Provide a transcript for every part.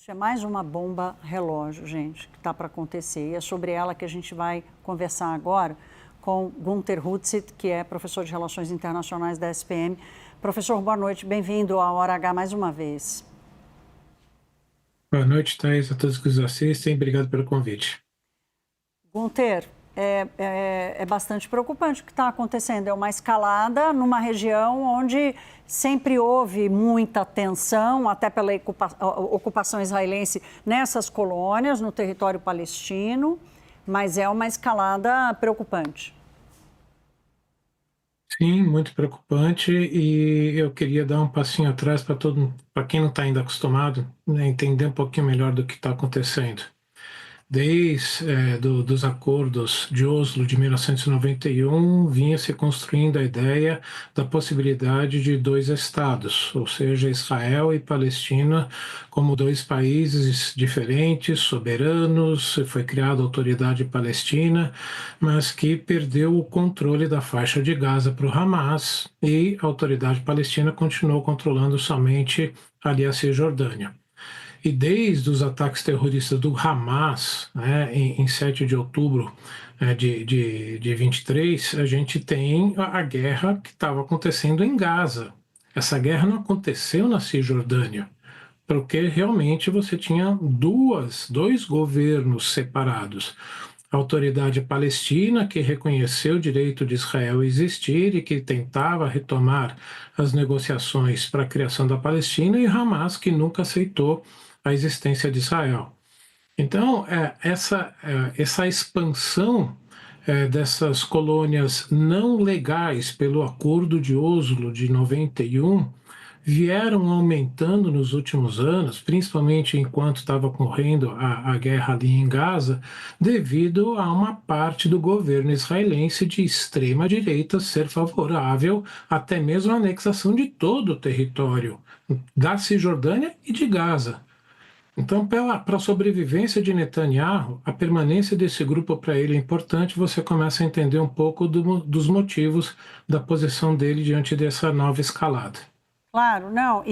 Isso é mais uma bomba relógio, gente, que está para acontecer. E é sobre ela que a gente vai conversar agora com Gunther Hutzit, que é professor de Relações Internacionais da SPM. Professor, boa noite, bem-vindo ao Hora H mais uma vez. Boa noite, Thais, a todos que nos assistem. Obrigado pelo convite. Gunther, é bastante preocupante o que está acontecendo. É uma escalada numa região onde sempre houve muita tensão, até pela ocupação israelense nessas colônias, no território palestino, mas é uma escalada preocupante. Sim, muito preocupante, e eu queria dar um passinho atrás para quem não está ainda acostumado, né, entender um pouquinho melhor do que está acontecendo. Desde dos acordos de Oslo de 1991, vinha se construindo a ideia da possibilidade de dois estados, ou seja, Israel e Palestina, como dois países diferentes, soberanos. Foi criada a Autoridade Palestina, mas que perdeu o controle da faixa de Gaza para o Hamas, e a Autoridade Palestina continuou controlando somente ali a Cisjordânia. E desde os ataques terroristas do Hamas, né, em 7 de outubro de 23, a gente tem a guerra que estava acontecendo em Gaza. Essa guerra não aconteceu na Cisjordânia, porque realmente você tinha dois governos separados. A Autoridade Palestina, que reconheceu o direito de Israel existir e que tentava retomar as negociações para a criação da Palestina, e Hamas, que nunca aceitou a existência de Israel. Então, essa expansão dessas colônias não legais pelo Acordo de Oslo de 91 vieram aumentando nos últimos anos, principalmente enquanto estava ocorrendo a guerra ali em Gaza, devido a uma parte do governo israelense de extrema direita ser favorável até mesmo à anexação de todo o território da Cisjordânia e de Gaza. Então, para a sobrevivência de Netanyahu, a permanência desse grupo para ele é importante. Você começa a entender um pouco dos motivos da posição dele diante dessa nova escalada. Claro, não.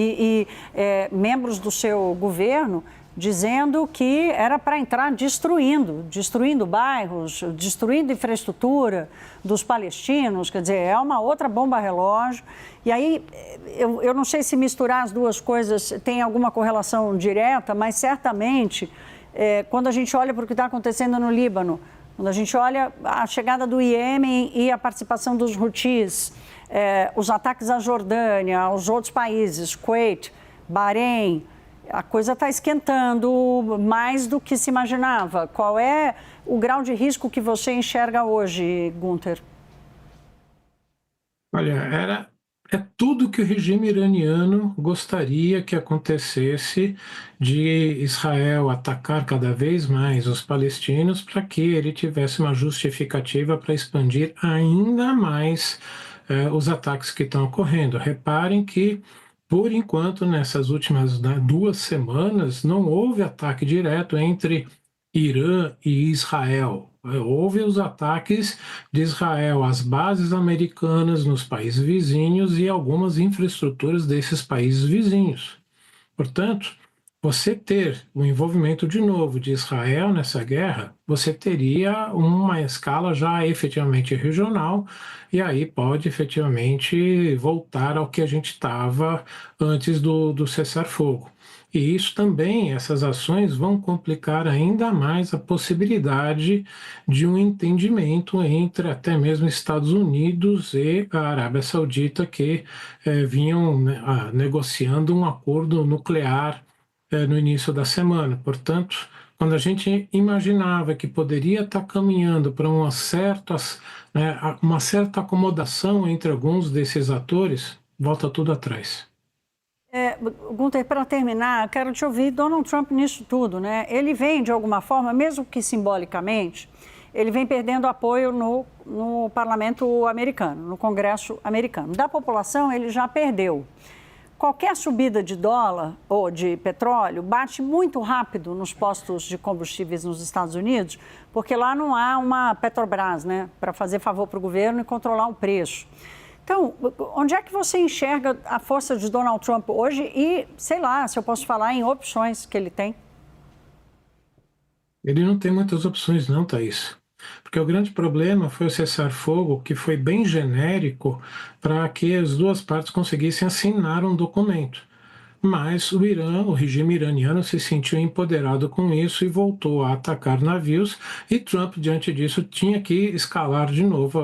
Membros do seu governo dizendo que era para entrar destruindo bairros, destruindo infraestrutura dos palestinos, quer dizer, é uma outra bomba relógio. E aí, eu não sei se misturar as duas coisas tem alguma correlação direta, mas certamente, quando a gente olha para o que está acontecendo no Líbano, quando a gente olha a chegada do Iêmen e a participação dos Houthis, os ataques à Jordânia, aos outros países, Kuwait, Bahrein, a coisa está esquentando mais do que se imaginava. Qual é o grau de risco que você enxerga hoje, Gunther? Olha, é tudo que o regime iraniano gostaria que acontecesse, de Israel atacar cada vez mais os palestinos para que ele tivesse uma justificativa para expandir ainda mais os ataques que estão ocorrendo. Reparem que, por enquanto, nessas últimas 2 semanas, não houve ataque direto entre Irã e Israel. Houve os ataques de Israel às bases americanas nos países vizinhos e algumas infraestruturas desses países vizinhos. Portanto, você ter o envolvimento de novo de Israel nessa guerra, você teria uma escala já efetivamente regional, e aí pode efetivamente voltar ao que a gente estava antes do cessar-fogo. E isso também, essas ações vão complicar ainda mais a possibilidade de um entendimento entre até mesmo Estados Unidos e a Arábia Saudita, que vinham negociando um acordo nuclear no início da semana. Portanto, quando a gente imaginava que poderia estar caminhando para uma certa acomodação entre alguns desses atores, volta tudo atrás. Gunther, para terminar, quero te ouvir Donald Trump nisso tudo, né? Ele vem, de alguma forma, mesmo que simbolicamente, ele vem perdendo apoio no parlamento americano, no Congresso americano. Da população, ele já perdeu. Qualquer subida de dólar ou de petróleo bate muito rápido nos postos de combustíveis nos Estados Unidos, porque lá não há uma Petrobras, né, para fazer favor para o governo e controlar o preço. Então, onde é que você enxerga a força de Donald Trump hoje e, sei lá, se eu posso falar em opções que ele tem? Ele não tem muitas opções não, Thaís. Porque o grande problema foi o cessar-fogo, que foi bem genérico para que as duas partes conseguissem assinar um documento. Mas o Irã, o regime iraniano, se sentiu empoderado com isso e voltou a atacar navios, e Trump, diante disso, tinha que escalar de novo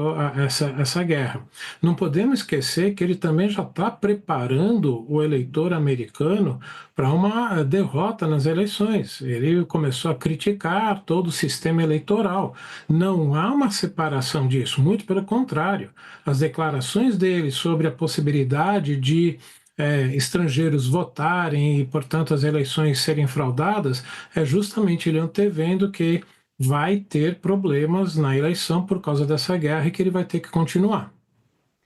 essa guerra. Não podemos esquecer que ele também já está preparando o eleitor americano para uma derrota nas eleições. Ele começou a criticar todo o sistema eleitoral. Não há uma separação disso, muito pelo contrário. As declarações dele sobre a possibilidade de estrangeiros votarem e, portanto, as eleições serem fraudadas, é justamente ele antevendo que vai ter problemas na eleição por causa dessa guerra e que ele vai ter que continuar.